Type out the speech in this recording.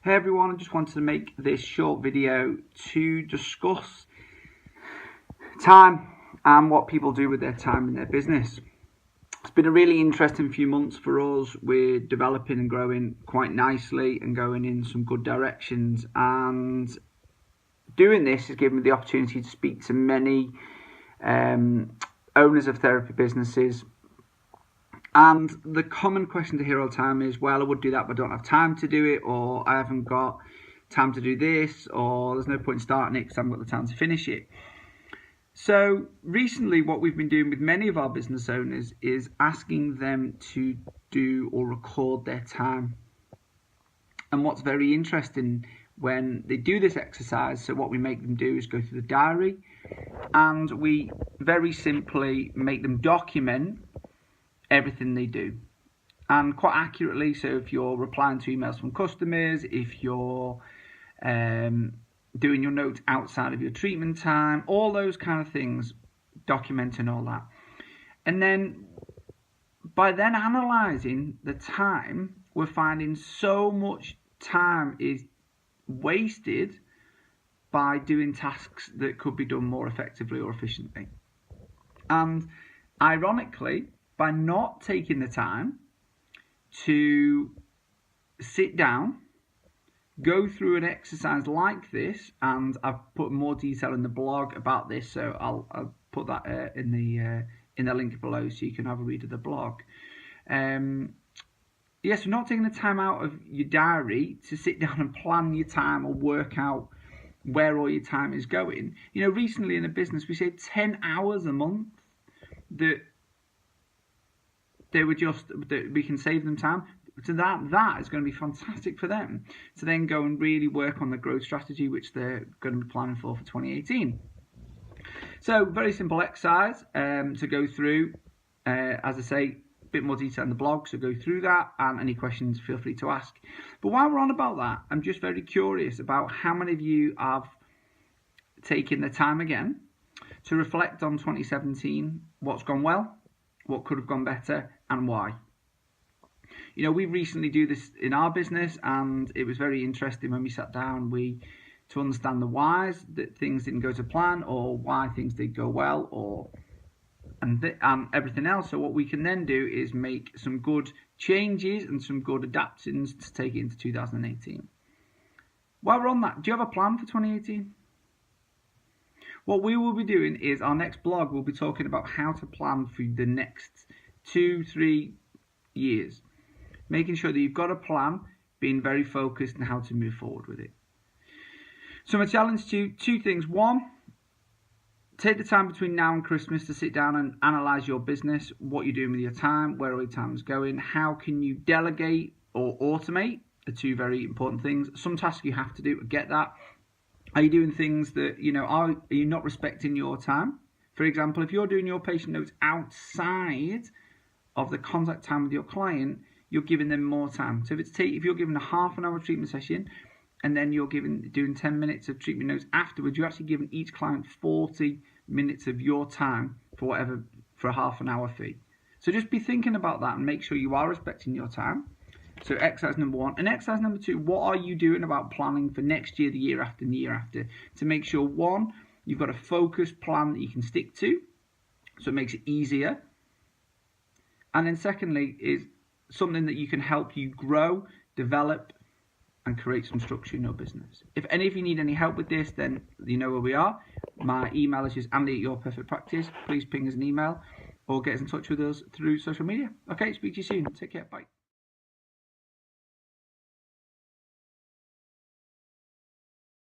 Hey everyone, I just wanted to make this short video to discuss time and what people do with their time in their business. It's been a really interesting few months for us. We're developing and growing quite nicely and going in some good directions, and doing this has given me the opportunity to speak to many owners of therapy businesses. And the common question to hear all the time is, well, I would do that, but I don't have time to do it, or I haven't got time to do this, or there's no point in starting it because I haven't got the time to finish it. So recently what we've been doing with many of our business owners is asking them to do or record their time. And what's very interesting when they do this exercise, so what we make them do is go through the diary, and we very simply make them document everything they do, and quite accurately. So if you're replying to emails from customers, if you're doing your notes outside of your treatment time, all those kind of things, documenting all that. And then by then analysing the time, we're finding so much time is wasted by doing tasks that could be done more effectively or efficiently. And ironically, by not taking the time to sit down, go through an exercise like this, and I've put more detail in the blog about this, so I'll put that in the link below so you can have a read of the blog. Yes, we're not taking the time out of your diary to sit down and plan your time or work out where all your time is going. You know, recently in a business we saved 10 hours a month that we can save them time. So that is going to be fantastic for them to then go and really work on the growth strategy, which they're going to be planning for 2018. So very simple exercise to go through. As I say, a bit more detail in the blog, so go through that, and any questions feel free to ask. But while we're on about that, I'm just very curious about how many of you have taken the time again to reflect on 2017, what's gone well, what could have gone better, and why. You know, we recently do this in our business, and it was very interesting when we sat down to understand the whys that things didn't go to plan, or why things did go well, and everything else. So what we can then do is make some good changes and some good adaptations to take it into 2018. While we're on that, do you have a plan for 2018? What we will be doing is, our next blog will be talking about how to plan for the next 2-3 years, making sure that you've got a plan, being very focused on how to move forward with it. So my challenge to you, two things. One, take the time between now and Christmas to sit down and analyse your business, what you're doing with your time, where all your time is going, how can you delegate or automate, the two very important things. Some tasks you have to do, get that. Are you doing things that, you know, are you not respecting your time? For example, if you're doing your patient notes outside of the contact time with your client, you're giving them more time. So if you're giving a half an hour treatment session, and then you're doing 10 minutes of treatment notes afterwards, you're actually giving each client 40 minutes of your time for a half an hour fee. So just be thinking about that and make sure you are respecting your time. So exercise number one. And exercise number two, what are you doing about planning for next year, the year after, and the year after, to make sure, one, you've got a focused plan that you can stick to, so it makes it easier. And then secondly is something that you can help you grow, develop, and create some structure in your business. If any of you need any help with this, then you know where we are. My email is just Andy@YourPerfectPractice. Please ping us an email or get in touch with us through social media. Okay, speak to you soon. Take care. Bye.